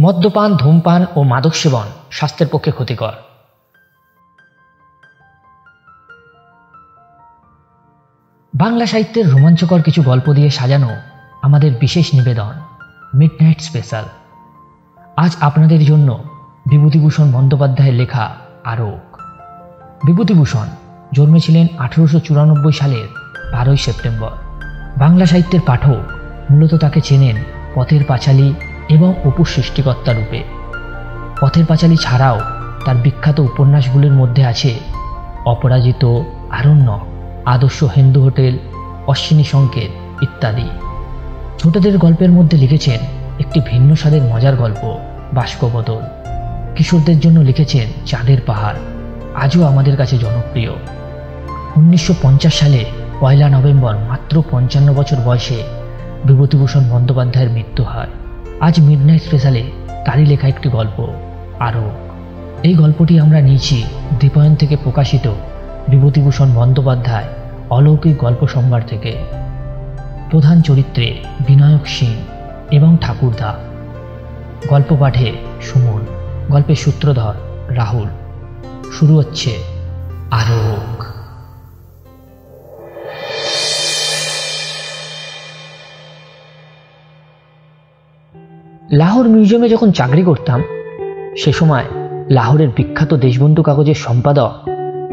মদ্যপান, ধূমপান ও মাদক সেবন স্বাস্থ্যের পক্ষে ক্ষতিকর। বাংলা সাহিত্যের রোমাঞ্চকর কিছু গল্প দিয়ে সাজানো আমাদের বিশেষ নিবেদন মিডনাইট স্পেশাল। আজ আপনাদের জন্য বিভূতিভূষণ বন্দ্যোপাধ্যায়ের লেখা আরোক। বিভূতিভূষণ জন্মেছিলেন 1894 সালের 12ই সেপ্টেম্বর। বাংলা সাহিত্যের পাঠক মূলত তাকে চেনেন পথের পাঁচালী এবং অপু সৃষ্টিকর্তা রূপে। পথের পাঁচালী ছাড়াও তার বিখ্যাত উপন্যাসগুলির মধ্যে আছে অপরাজিত, আরণ্যক, আদর্শ হিন্দু হোটেল, অশ্বিনী সংকেত ইত্যাদি। ছোটদের গল্পের মধ্যে লিখেছেন একটি ভিন্ন স্বাদের মজার গল্প বাষ্পবদল। কিশোরদের জন্য লিখেছেন চাঁদের পাহাড়, আজও আমাদের কাছে জনপ্রিয়। 1950 সালে 1 নভেম্বর মাত্র 55 বছর বয়সে বিভূতিভূষণ বন্দ্যোপাধ্যায়ের মৃত্যু হয়। আজ মিডনাইট স্পেশালে তারই লেখা একটি গল্প আরোক। এই গল্পটি আমরা নিয়েছি দীপায়ন থেকে প্রকাশিত বিভূতিভূষণ বন্দ্যোপাধ্যায় অলৌকিক গল্প সম্ভার থেকে। প্রধান চরিত্রে বিনায়ক সিং এবং ঠাকুরদা। গল্প পাঠে সুমন, গল্পের সূত্রধর রাহুল। শুরু হচ্ছে আরোক। লাহোর মিউজিয়ামে যখন চাকরি করতাম সে সময় লাহোরের বিখ্যাত দেশবন্ধু কাগজের সম্পাদক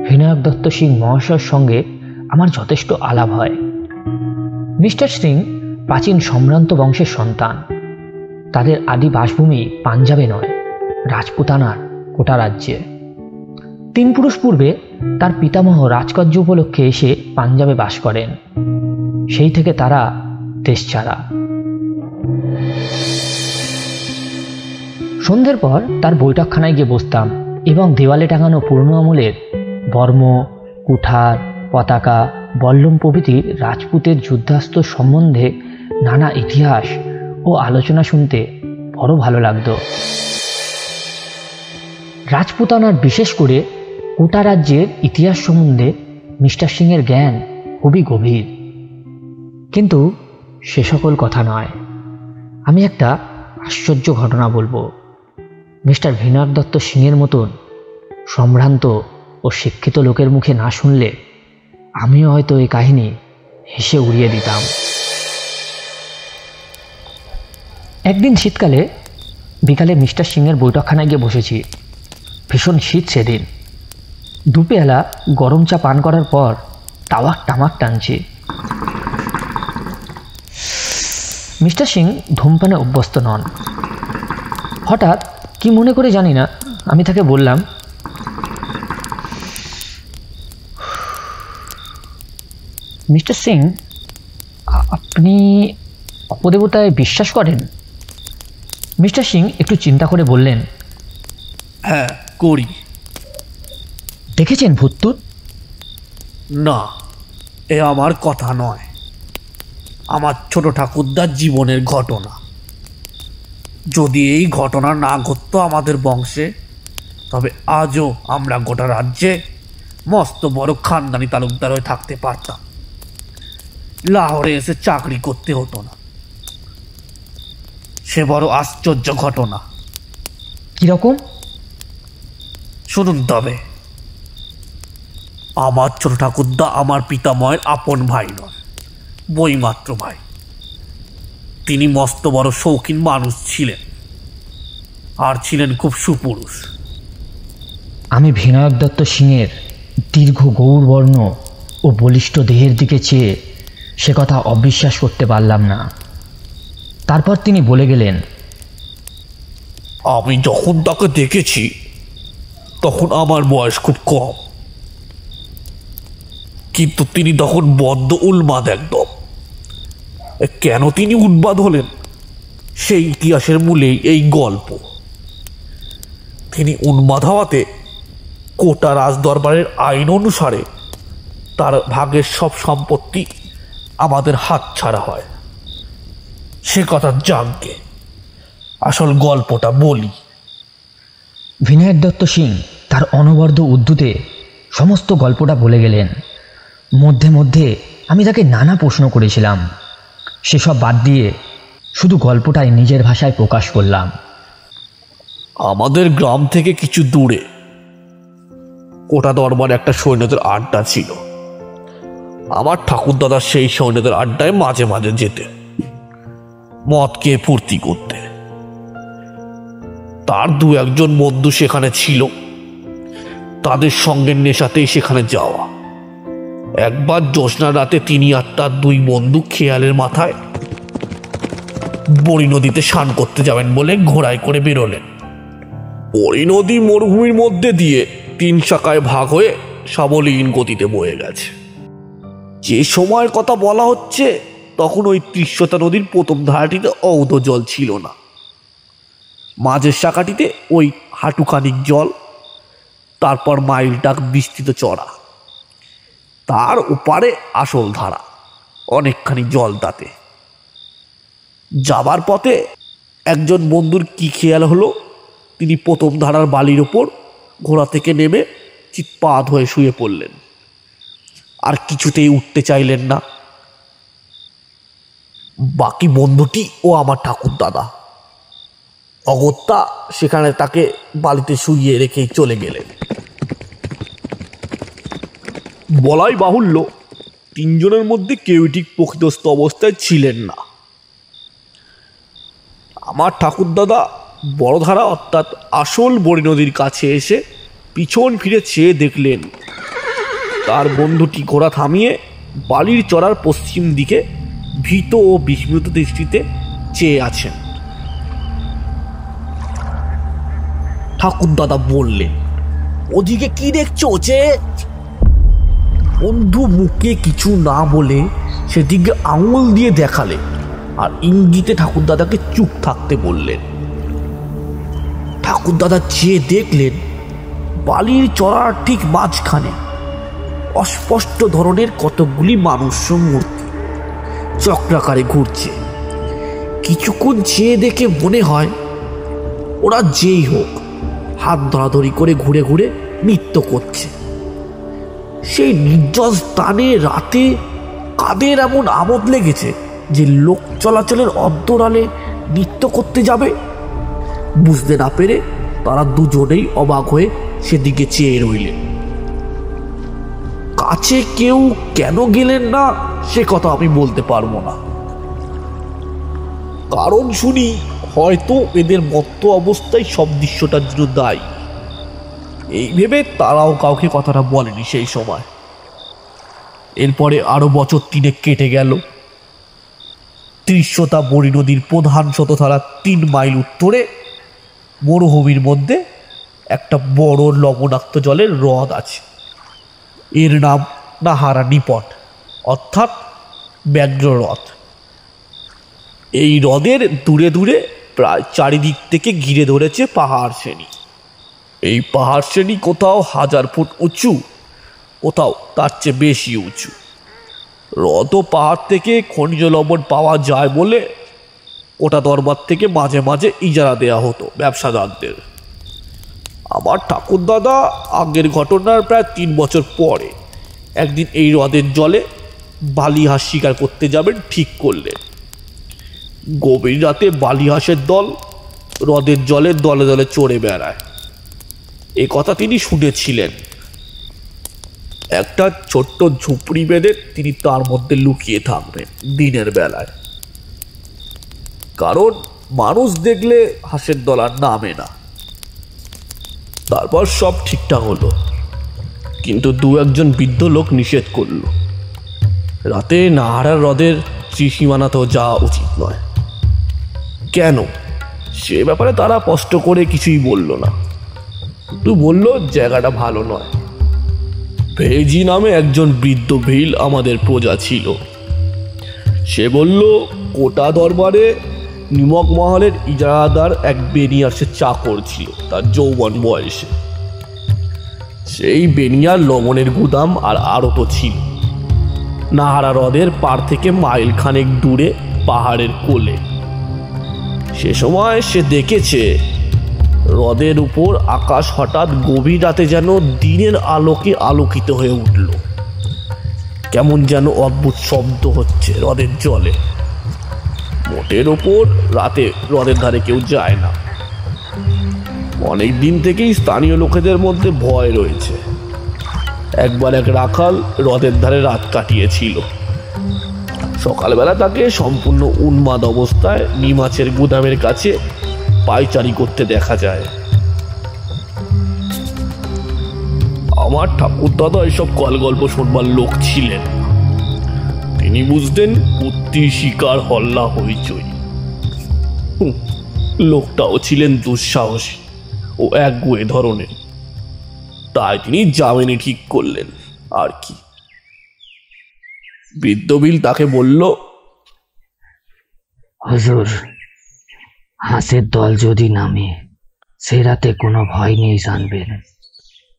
বিনায়ক দত্ত সিং মহাশয়ের সঙ্গে আমার যথেষ্ট আলাপ হয়। মিস্টার সিং প্রাচীন সম্ভ্রান্ত বংশের সন্তান। তাদের আদি বাসভূমি পাঞ্জাবে নয়, রাজপুতানার কোটা রাজ্যে। 3 পুরুষ পূর্বে তার পিতামহ রাজকার্য উপলক্ষে এসে পাঞ্জাবে বাস করেন। সেই থেকে তারা দেশ ছাড়া। সন্ধ্যের পর তার বৈঠকখানায় গিয়ে বসতাম এবং দেওয়ালে টাঙানো পুরনো আমলের বর্ম, কুঠার, পতাকা, বল্লম প্রভৃতির রাজপুতের যুদ্ধাস্ত্র সম্বন্ধে নানা ইতিহাস ও আলোচনা শুনতে বড় ভালো লাগতো। রাজপুতানার বিশেষ করে কোটা রাজ্যের ইতিহাস সম্বন্ধে মিস্টার সিংয়ের জ্ঞান খুবই গভীর। কিন্তু সে সকল কথা নয়, আমি একটা আশ্চর্য ঘটনা বলবো। মিস্টার বিনায়ক দত্ত সিংয়ের মতন সম্ভ্রান্ত ও শিক্ষিত লোকের মুখে না শুনলে আমিও হয়তো এই কাহিনী হেসে উড়িয়ে দিতাম। একদিন শীতকালে বিকালে মিস্টার সিংয়ের বৈঠকখানায় গিয়ে বসেছি। ভীষণ শীত সেদিন। 2 পেয়ালা গরম চা পান করার পর তাওয়াক টামাক টানছি। মিস্টার সিং ধূমপানে অভ্যস্ত নন। হঠাৎ কি মনে করে জানি না আমি তাকে বললাম, মিস্টার সিং, আপনি অপদেবতায় বিশ্বাস করেন? মিস্টার সিং একটু চিন্তা করে বললেন, হ্যাঁ করি। দেখেছেন ভূতটুত? না, এ আমার কথা নয়, আমার ছোট ঠাকুরদার জীবনের ঘটনা। যদি এই ঘটনা না ঘটতো আমাদের বংশে, তবে আজও আমরা গোটা রাজ্যে মস্ত বড় খানদানি তালুকদার হয়ে থাকতে পারতাম। লাহোরে এসে চাকরি করতে হতো না। সে বড় আশ্চর্য ঘটনা। কিরকম? শুনুন তবে। আমার ছোট ঠাকুরদা আমার পিতামহের আপন ভাই নন, বইমাত্র ভাই। তিনি মস্ত বড় শৌখিন মানুষ ছিলেন, আর ছিলেন খুব সুপুরুষ। আমি বিনায়ক দত্ত সিংয়ের দীর্ঘ গৌরবর্ণ ও বলিষ্ঠ দেহের দিকে চেয়ে সে কথা অবিশ্বাস করতে পারলাম না। তারপর তিনি বলে গেলেন, আমি যখন তাকে দেখেছি তখন আমার বয়স খুব কম, কিন্তু তিনি তখন বদ্ধ উন্মাদ একদম। কেন তিনি উন্মাদ হলেন সেই ইতিহাসের মূলেই এই গল্প। তিনি উন্মাদ হওয়াতে কোটা রাজদরবারের আইন অনুসারে তার ভাগের সব সম্পত্তি আমাদের হাতছাড়া হয়। সে কথা জানকে আসল গল্পটা বলি। বিনায়ক দত্ত সিং তার অনবদ্য উদ্ধৃতে সমস্ত গল্পটা বলে গেলেন। মধ্যে মধ্যে আমি তাকে নানা প্রশ্ন করেছিলাম। সেসব বাদ দিয়ে শুধু গল্পটাই নিজের ভাষায় প্রকাশ করলাম। আমাদের গ্রাম থেকে কিছু দূরে কোটা দরবারে একটা সৈন্যদের আড্ডা ছিল। আমার ঠাকুরদাদা সেই সৈন্যদের আড্ডায় মাঝে মাঝে যেতে, মদ খেয়ে ফুর্তি করতে। তার দু একজন বন্ধু সেখানে ছিল, তাদের সঙ্গে নেশাতেই সেখানে যাওয়া। একবার জ্যোৎস্না রাতে তিনি আর তার দুই বন্ধু খেয়ালের মাথায় বড়ি নদীতে স্নান করতে যাবেন বলে ঘোড়ায় করে বেরোলেন। বড়ি নদী মরুভূমির মধ্যে দিয়ে 3 শাখায় ভাগ হয়ে সাবলীন গতিতে বয়ে গেছে। যে সময়ের কথা বলা হচ্ছে তখন ওই তৃষ্ণতা নদীর প্রথম ধারাটিতে অউধ জল ছিল না, মাঝের শাখাটিতে ওই হাঁটুখানিক জল, তারপর মাইলটাক বিস্তৃত চড়া, তার ওপারে আসল ধারা, অনেকখানি জল তাতে। যাবার পথে একজন বন্ধুর কি খেয়াল হলো, তিনি প্রথম ধারার বালির ওপর ঘোড়া থেকে নেমে চিৎপাত হয়ে শুয়ে পড়লেন, আর কিছুতেই উঠতে চাইলেন না। বাকি বন্ধুটি ও আমার ঠাকুরদাদা অগত্যা সেখানে তাকে বালিতে শুইয়ে রেখেই চলে গেলেন। বলাই বাহুল্য, 3 জনের মধ্যে কেউ ঠিক প্রকৃতস্থ অবস্থায় ছিলেন না। আমার ঠাকুরদাদা বড়ধারা অর্থাৎ আসল বড়ি নদীর কাছে এসে পিছন ফিরে চেয়ে দেখলেন তার বন্ধুটি ঘোড়া থামিয়ে বালির চড়ার পশ্চিম দিকে ভীত ও বিস্মিত দৃষ্টিতে চেয়ে আছেন। ঠাকুরদাদা বললেন, ওদিকে কি দেখছো চেয়ে? বন্ধু মুখে কিছু না বলে সেদিকে আঙুল দিয়ে দেখালে আর ইঙ্গিতে ঠাকুরদাদাকে চুপ থাকতে বললেন। ঠাকুরদাদা চেয়ে দেখলেন বালির চড়ার ঠিক মাঝখানে অস্পষ্ট ধরনের কতকগুলি মানুষ মূর্তি চক্রাকারে ঘুরছে। কিছুক্ষণ চেয়ে দেখে মনে হয় ওরা যেই হোক হাত ধরাধরি করে ঘুরে ঘুরে নৃত্য করছে। সেই নির্জন স্থানে রাতে কাদের এমন আমোদ লেগেছে যে লোক চলাচলের অন্তরালে নৃত্য করতে যাবে? বুঝতে না পেরে তারা দুজনেই অবাক হয়ে সেদিকে চেয়ে রইলেন। কাছে কেউ কেন গেলেন না সে কথা আমি বলতে পারবো না, কারণ শুনি হয়তো এদের মত্ত অবস্থায় সব দৃশ্যটার জন্য দায়ী। এই ভেবে তারাও কাউকে কথাটা বলেনি সেই সময়। এরপরে আরো বছর 3 কেটে গেল। তৃষ্ণতা বড়ি নদীর প্রধান স্রোতধারা 3 মাইল উত্তরে মরুভূমির মধ্যে একটা বড় লবণাক্ত জলের হ্রদ আছে। এর নাম নাহারা নিপট অর্থাৎ ব্যাঘ্র হ্রদ। এই হ্রদের দূরে দূরে প্রায় চারিদিক থেকে ঘিরে ধরেছে পাহাড় শ্রেণী। এই পাহাড় শ্রেণী কোথাও 1000 ফুট উঁচু, কোথাও তার চেয়ে বেশি উঁচু। হ্রদ ও পাহাড় থেকে খনিজ লবণ পাওয়া যায় বলে ওটা দরবার থেকে মাঝে মাঝে ইজারা দেওয়া হতো ব্যবসাদারদের। আমার ঠাকুরদাদা আগের ঘটনার প্রায় 3 বছর পরে একদিন এই হ্রদের জলে বালিহাঁস শিকার করতে যাবেন ঠিক করলেন। গভীর রাতে বালিহাঁসের দল হ্রদের জলে দলে দলে চড়ে বেড়ায়, এ কথা তিনি শুনেছিলেন। একটা ছোট্ট ঝুপড়ি বেঁধে তিনি তার মধ্যে লুকিয়ে থাকবেন দিনের বেলায়, কারণ মানুষ দেখলে হাঁসের দল আর নামে না। তারপর সব ঠিকঠাক হলো, কিন্তু 2-1 বৃদ্ধ লোক নিষেধ করল, রাতে নাহারা হ্রদের ত্রিসীমানাতেও যাওয়া উচিত নয়। কেন সে ব্যাপারে তারা স্পষ্ট করে কিছুই বলল না, শুধু বলল জায়গাটা ভালো নয়। ভেজি নামে একজন বৃদ্ধ ভিল আমাদের প্রজা ছিল। সে বলল কোটা দরবারে নিমক মহলের ইজারাদার এক বেনিয়ার সে চাকর ছিল তার যৌবন বয়সে। সেই বেনিয়ার লবণের গুদাম আর আড়ত ছিল নাহারা হ্রদের পার থেকে মাইল খানেক দূরে পাহাড়ের কোলে। সে সময় সে দেখেছে হ্রদের উপর আকাশ হঠাৎ গভীর রাতে যেন দিনের আলোকে আলোকিত হয়ে উঠল। কেমন যেন অদ্ভুত শব্দ হচ্ছে হ্রদের জলে। মোটের ওপর রাতে হ্রদের ধারে কেউ যায় না। অনেক দিন থেকেই স্থানীয় লোকেদের মধ্যে ভয় রয়েছে। একবার এক রাখাল হ্রদের ধারে রাত কাটিয়েছিল। সকালবেলা তাকে সম্পূর্ণ উন্মাদ অবস্থায় নিমাছের গুদামের কাছে পায়চারি করতে দেখা যায়। আমার ঠাকুরদাদা এসব কলগল্প শুনবার লোক ছিলেন না। তিনি বুঝতেন কুত্তি শিকার হল্লা হইচই। লোকটাও ছিলেন দুঃসাহসী ও একগুঁয়ে ধরনের, তাই তিনি জামিনে ঠিক করলেন আর কি। বৃদ্ধ বিল তাকে বলল, হুজুর, হাঁসের দল যদি নামে সে রাতে কোনো ভয় নেই জানবেন।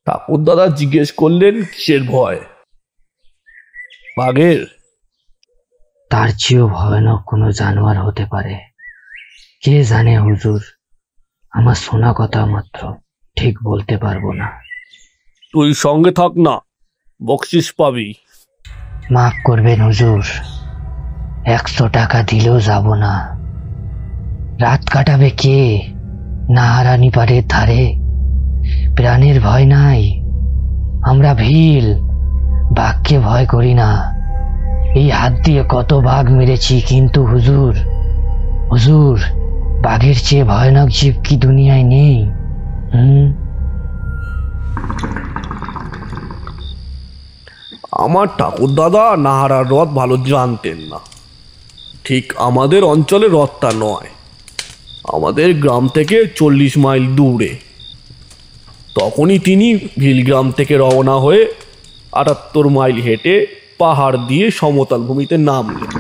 ঠাকুরদাদা জিজ্ঞেস করলেন, কিসের ভয়? বাঘের? তার চেয়েও ভয়ানক কোনো জানোয়ার হতে পারে, কে জানে হুজুর। আমার শোনা কথা মাত্র, ঠিক বলতে পারবো না। তুই সঙ্গে থাক না, বকশিস পাবি। মাফ করবেন হুজুর, 100 টাকা দিলেও যাব না। রাত কাটাবে কে নাহারানি পাড়ের ধারে? প্রাণের ভয় নাই, আমরা ভিল, বাঘকে ভয় করি না। এই হাত দিয়ে কত বাঘ মেরেছি, কিন্তু হুজুর হুজুর বাঘের চেয়ে ভয়ানক জীব কি দুনিয়ায় নেই? আমার ঠাকুরদাদা নাহারার হ্রদ ভালো জানতেন না। ঠিক আমাদের অঞ্চলে হ্রদটা নয়, আমাদের গ্রাম থেকে 40 মাইল দূরে। তখনই তিনি ভিলগ্রাম থেকে রওনা হয়ে 78 মাইল হেঁটে পাহাড় দিয়ে সমতল ভূমিতে নামলেন।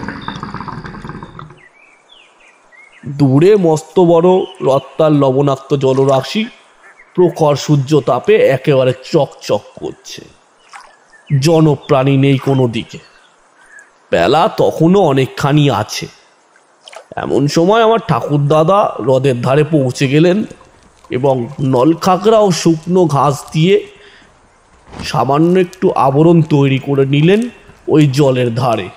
দূরে মস্ত বড় হ্রদটার লবণাক্ত জলরাশি প্রখর সূর্য তাপে একেবারে চকচক করছে। জনপ্রাণী নেই কোনো দিকে, বেলা তখনও অনেকখানি আছে। এমন সময় আমার ঠাকুরদাদা হ্রদের ধারে পৌঁছে গেলেন এবং নলখাগড়া ও শুকনো ঘাস দিয়ে সামান্য একটু আবরণ তৈরি করে নিলেন ওই জলের ধারে,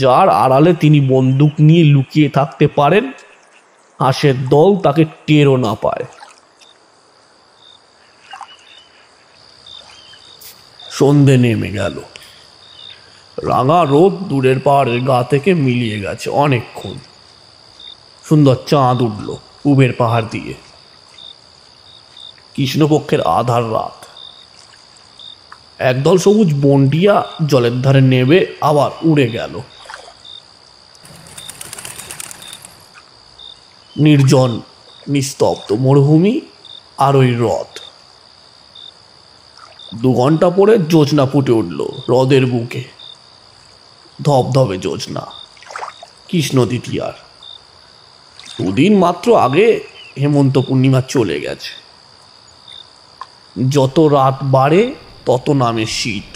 যার আড়ালে তিনি বন্দুক নিয়ে লুকিয়ে থাকতে পারেন, হাঁসের দল তাকে টেরও না পায়। সন্ধে নেমে গেল। রাঙা রোদ দূরের পাহাড়ের গা থেকে মিলিয়ে গেছে অনেকক্ষণ। সুন্দর চাঁদ উঠল উবের পাহাড় দিয়ে। কৃষ্ণপক্ষের আধার রাত। একদল সবুজ বন্ডিয়া জলের ধারে নেমে আবার উড়ে গেল। নির্জন নিস্তব্ধ মরুভূমি আর ওই হ্রদ। 2 ঘন্টা পরে জ্যোৎস্না ফুটে উঠল হ্রদের বুকে। ধবধবে জ্যোৎস্না, কৃষ্ণ দ্বিতীয়ার। 2 দিন মাত্র আগে হেমন্ত পূর্ণিমা চলে গেছে। যত রাত বাড়ে তত নামে শীত।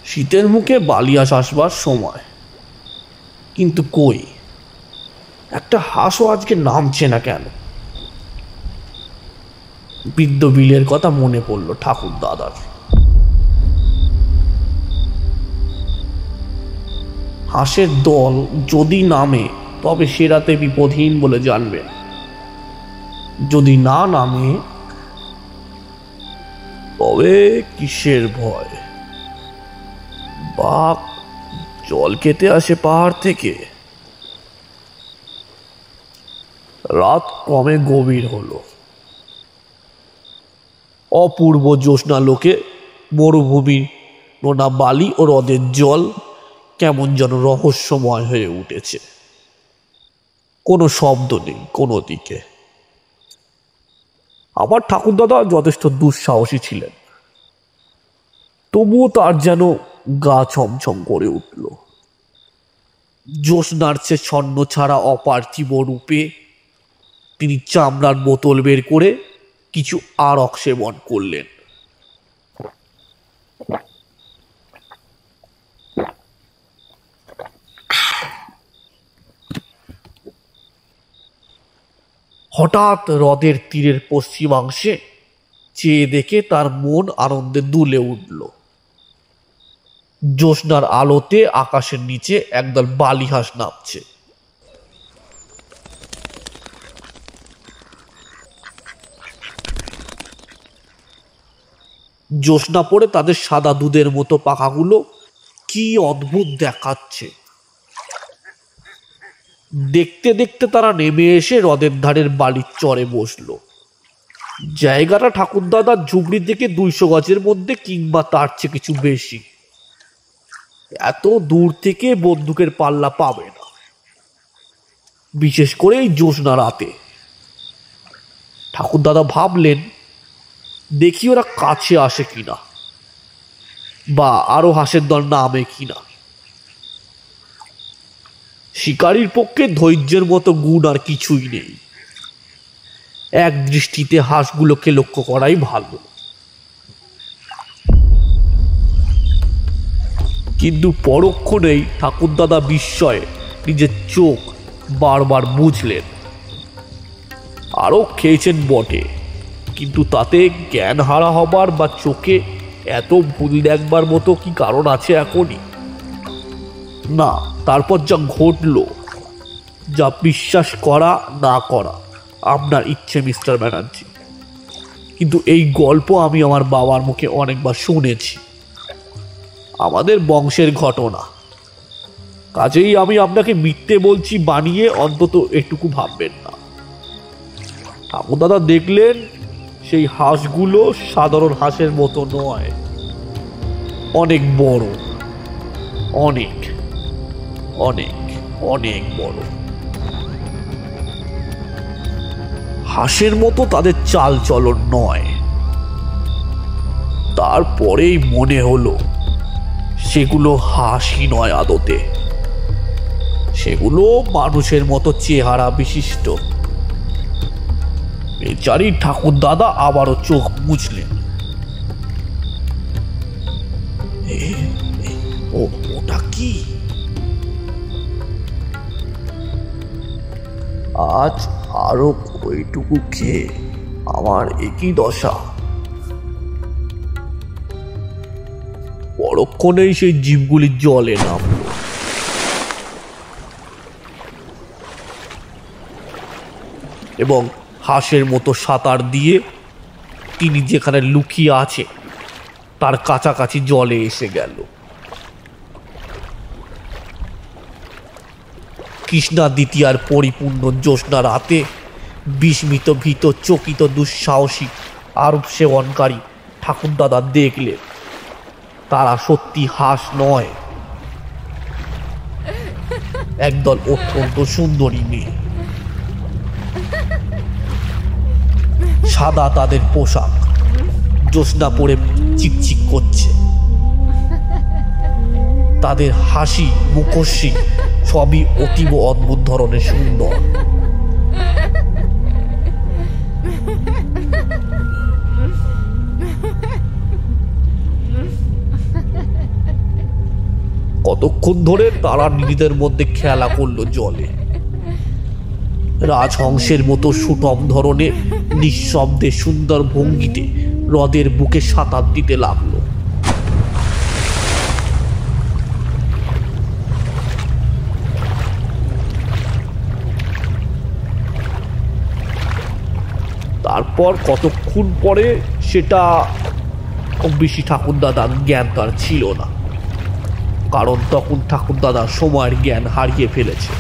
শীতের মুখে বালিয়াস আসবার সময়, কিন্তু কই একটা হাঁসও আজকে নামছে না কেন? বৃদ্ধ বিলের কথা মনে পড়ল ঠাকুর দাদার। হাঁসের দল যদি নামে তবে সে রাতে বিপদহীন বলে জানবেন। যদি না নামে তবে কিসের ভয়? বাঘ জল খেতে আসে পাহাড় থেকে। রাত ক্রমে গভীর হলো। অপূর্ব জ্যোৎস্না লোকে মরুভূমির নোনা বালি ও হ্রদের জল কেমন যেন রহস্যময় হয়ে উঠেছে। কোনো শব্দ নেই কোনো দিকে। আমার ঠাকুরদাদা যথেষ্ট দুঃসাহসী ছিলেন, তবুও তার যেন গা ছমছম করে উঠল। জ্যোৎস্নার চেয়ে ছন্ন ছাড়া অপার্থিব রূপে তিনি চামড়ার বোতল বের করে কিছু আরক সেবন করলেন। হঠাৎ হ্রদের তীরের পশ্চিমাংশে চেয়ে দেখে তার মন আনন্দে দুলে উঠল। জ্যোৎস্নার আলোতে আকাশের নিচে একদল বালিহাঁস নামছে। জ্যোৎস্না পড়ে তাদের সাদা দুধের মতো পাখাগুলো কি অদ্ভুত দেখাচ্ছে। দেখতে দেখতে তারা নেমে এসে হ্রদের ধারের বালির চরে বসল। জায়গাটা ঠাকুরদাদার ঝুপড়ি থেকে 200 গজের মধ্যে কিংবা তার চেয়ে কিছু বেশি। এত দূর থেকে বন্দুকের পাল্লা পাবে না, বিশেষ করে এই জ্যোৎস্না রাতে। ঠাকুরদাদা ভাবলেন, দেখি ওরা কাছে আসে কিনা, বা আরো হাঁসের দল নামে কিনা। শিকারীর পক্ষে ধৈর্যের মতো গুণ আর কিছুই নেই। এক দৃষ্টিতে হাঁসগুলোকে লক্ষ্য করাই ভালো। কিন্তু পরক্ষণেই ঠাকুরদাদা বিস্ময়ে নিজের চোখ বারবার বুঝলেন। আরও খেয়েছেন বটে, কিন্তু তাতে জ্ঞান হারা হবার বা চোখে এত ভুল দেখবার মতো কি কারণ আছে এখনই? না, তারপর যা ঘটল, যা বিশ্বাস করা না করা আপনার ইচ্ছে মিস্টার ব্যানার্জি, কিন্তু এই গল্প আমি আমার বাবার মুখে অনেকবার শুনেছি। আমাদের বংশের ঘটনা, কাজেই আমি আপনাকে মিথ্যে বলছি বানিয়ে অন্তত এটুকু ভাববেন না। ঠাকুরদাদা দেখলেন সেই হাঁসগুলো সাধারণ হাঁসের মতো নয়, অনেক বড়, অনেক অনেক অনেক বড়। হাঁসের মতো তাদের চাল চলন নয়। তারপরেই মনে হলো সেগুলো হাঁসই নয় আদতে, সেগুলো মানুষের মতো চেহারা বিশিষ্ট। বেচারি ঠাকুরদাদা আবারও চোখ মুছলেন। ওটা কি? আজ আরো ওইটুকু খেয়ে আমার একই দশা। পরক্ষণেই সেই জীবগুলি জলে নামল। এবং হাঁসের মতো সাঁতার দিয়ে তিনি যেখানে লুকিয়ে আছে তার কাছাকাছি জলে এসে গেল। কৃষ্ণা দ্বিতীয়ার পরিপূর্ণ জ্যোৎস্না রাতে বিস্মিত, ভীত, চকিত, দুঃসাহসী আরব সেবনকারী ঠাকুরদাদা দেখলেন তারা সত্যি হাঁস নয়, একদল অত্যন্ত সুন্দরী মেয়ে। সাদা তাদের পোশাক, জ্যোৎস্না পরে চিকচিক করছে। তাদের হাসি, মুখশ্রী সবই অতীব অদ্ভুত ধরনের সুন্দর। কতক্ষণ ধরে তারা নিজেদের মধ্যে খেলা করলো জলে। রাজহংসের মতো সুটম ধরনের নিঃশব্দে সুন্দর ভঙ্গিতে হ্রদের বুকে সাঁতার দিতে লাগলো। তারপর কতক্ষণ পরে সেটা খুব বেশি ঠাকুরদাদার জ্ঞান তার ছিল না, কারণ তখন ঠাকুরদাদা সময়ের জ্ঞান হারিয়ে ফেলেছে।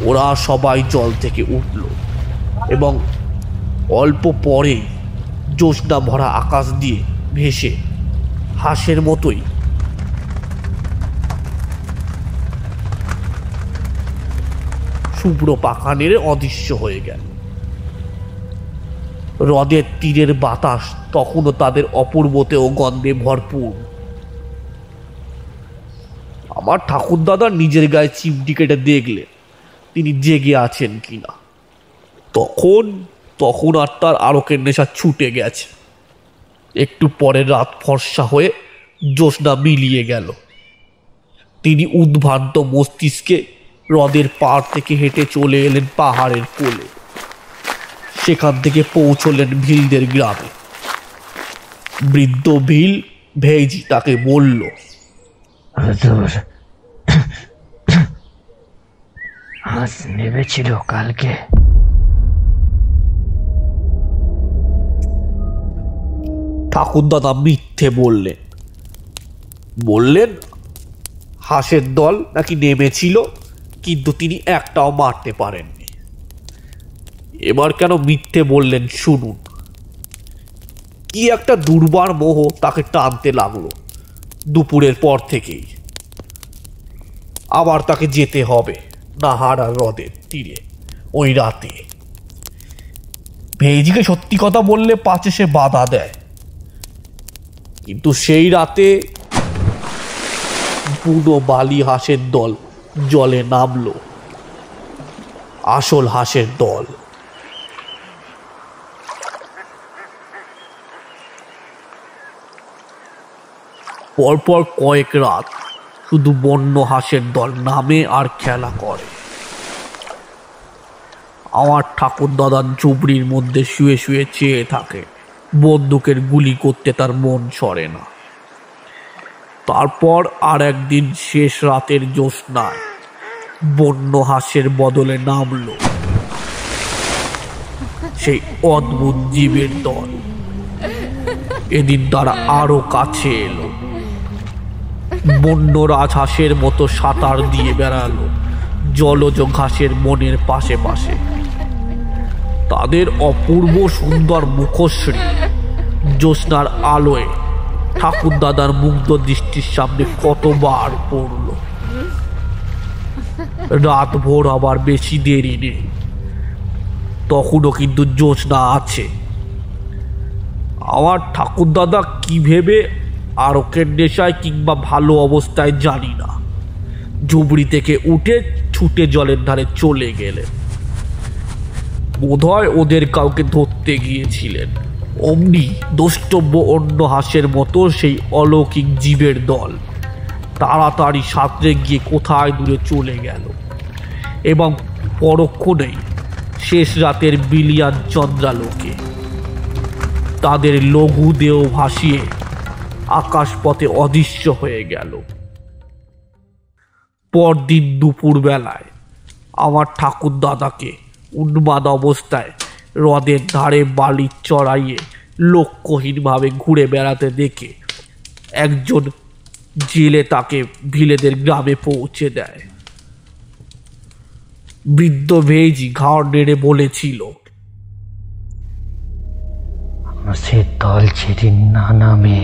ওরা সবাই জল থেকে উঠল এবং অল্প পরেই জ্যোৎস্না ভরা আকাশ দিয়ে ভেসে হাঁসের মতোই শুভ্র পাখা নেড়ে অদৃশ্য হয়ে গেল। হ্রদের তীরের বাতাস তখনও তাদের অপূর্বতে ও গন্ধে ভরপুর। আমার ঠাকুরদাদা নিজের গায়ে চিমটি কেটে দেখলেন তিনি জেগে আছেন কিনা। তখন আর তার আলোকের নেশা ছুটে গেছে। একটু পরে রাত ফর্সা হয়ে জ্যোৎস্না মিলিয়ে গেল। তিনি উদ্ভ্রান্ত মস্তিষ্কে হ্রদের পাড় থেকে হেঁটে চলে এলেন পাহাড়ের কোলে। সেখান থেকে পৌঁছলেন ভিলদের গ্রামে। বৃদ্ধ ভিল ভেইজি তাকে বলল, হাঁস নেমেছিল কালকে। ঠাকুরদাদা মিথ্যে বললেন হাঁসের দল নাকি নেমেছিল, কিন্তু তিনি একটাও মারতে পারেননি। এবার কেন মিথ্যে বললেন শুনুন। কি একটা দুর্বার মোহ তাকে টানতে লাগলো দুপুরের পর থেকেই। আবার তাকে যেতে হবে নাহারা হ্রদের তীরে ওই রাতে। ভেজিকে সত্যি কথা বললে পাছে সে বাধা দেয়, কিন্তু সেই রাতে বুনো বালি হাঁসের দল জলে নামলো, আসল হাঁসের দল। পরপর কয়েক রাত শুধু বন্য হাঁসের দল নামে আর খেলা করে। আমার ঠাকুরদাদার ঝুপড়ির মধ্যে শুয়ে শুয়ে চেয়ে থাকে, বন্দুকের গুলি করতে তার মন সরে না। তারপর আর একদিন শেষ রাতের জ্যোৎস্নায় বন্য হাঁসের বদলে নামলো সেই অদ্ভুত জীবের দল। এদিন তারা আরো কাছে এলো, বন্য রাজহাঁসের মতো সাঁতার দিয়ে বেড়ালো জলজ ঘাসের বনের পাশে পাশে। তাদের অপূর্ব সুন্দর মুখশ্রী জ্যোৎস্নার আলোয় ঠাকুরদাদার মুগ্ধ দৃষ্টির সামনে কতবার পড়ল। রাত ভোর আবার বেশি দেরি নেই, তখনও কিন্তু জ্যোৎস্না আছে। আমার ঠাকুরদাদা কি ভেবে আরকের নেশায় কিংবা ভালো অবস্থায় জানি না, ঝুপড়ি থেকে উঠে ছুটে জলের ধারে চলে গেলেন। বোধহয় ওদের কাউকে ধরতে গিয়েছিলেন। অমনি দ্রষ্টব্য অন্য হাঁসের মতো সেই অলৌকিক জীবের দল তাড়াতাড়ি সাঁতরে গিয়ে কোথায় দূরে চলে গেল, এবং পরক্ষণেই শেষ রাতের বিলিয়ান চন্দ্রালোকে তাদের লঘু দেহ ভাসিয়ে আকাশপথে অদৃশ্য হয়ে গেল। পরদিন দুপুর বেলায় আমার ঠাকুরদাদাকে উন্মাদ অবস্থায় হ্রদের ধারে বালি চড়াইয়ে লক্ষ্যহীনভাবে ঘুরে বেড়াতে দেখে একজন জেলে তাকে ভিলেদের গ্রামে পৌঁছে দেয়। বৃদ্ধ ভেজি ঘাড় নেড়ে বলেছিল, সে দল যেদিন না নামে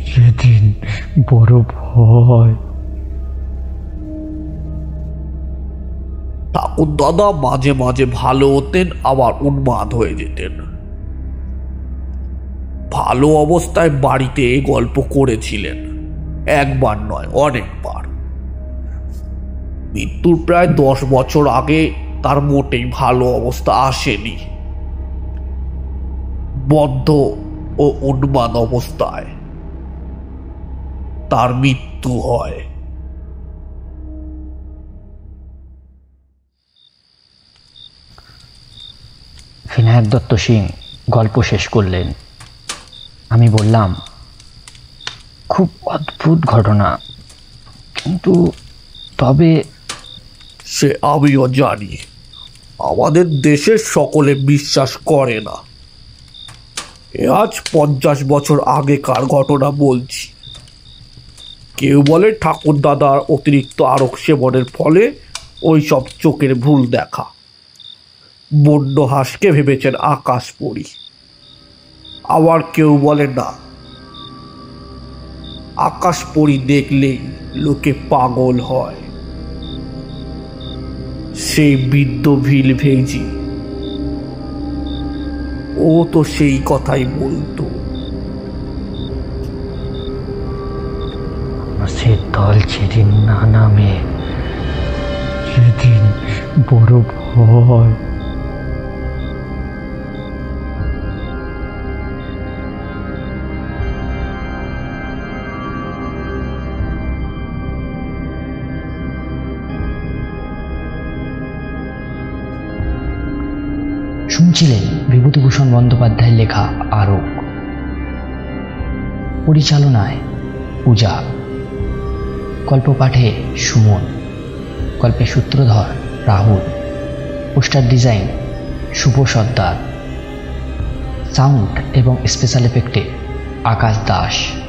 সেদিন বড় ভয়। ঠাকুরদাদা মাঝে মাঝে ভালো হতেন, আবার উন্মাদ হয়ে যেতেন। ভালো অবস্থায় বাড়িতে এই গল্প করেছিলেন, একবার নয় অনেকবার। মৃত্যুর প্রায় 10 বছর আগে তার মোটেই ভালো অবস্থা আসেনি। বদ্ধ ও উন্মাদ অবস্থায় তার মৃত্যু হয়। বিনায়ক দত্ত সিং গল্প শেষ করলেন। আমি বললাম, খুব অদ্ভুত ঘটনা, কিন্তু তবে সে আমিও জানি, আমাদের দেশের সকলে বিশ্বাস করে না। আজ 50 বছর আগেকার ঘটনা বলছি। কেউ বলে ঠাকুরদাদার অতিরিক্ত আরক সেবনের ফলে ওই সব চোখের ভুল দেখা। বন্য হাঁসকে ভেবেছেন আকাশ পরী। আবার কেউ বলে না, আকাশ পরী দেখলেই লোকে পাগল হয়। সেই বৃদ্ধ ভিল ভেজি, ও তো সেই কথাই বলতো। সে দল যেদিন না নামে সেদিন বড় ভয়। শুনছিলেন বিভূতিভূষণ বন্দ্যোপাধ্যায়ের লেখা আরক। পরিচালনায় পূজা, গল্প পাঠে সুমন, গল্পে সূত্রধর রাহুল, পোস্টার ডিজাইন শুভ সর্দার, সাউন্ড এবং স্পেশাল এফেক্টে আকাশ দাস।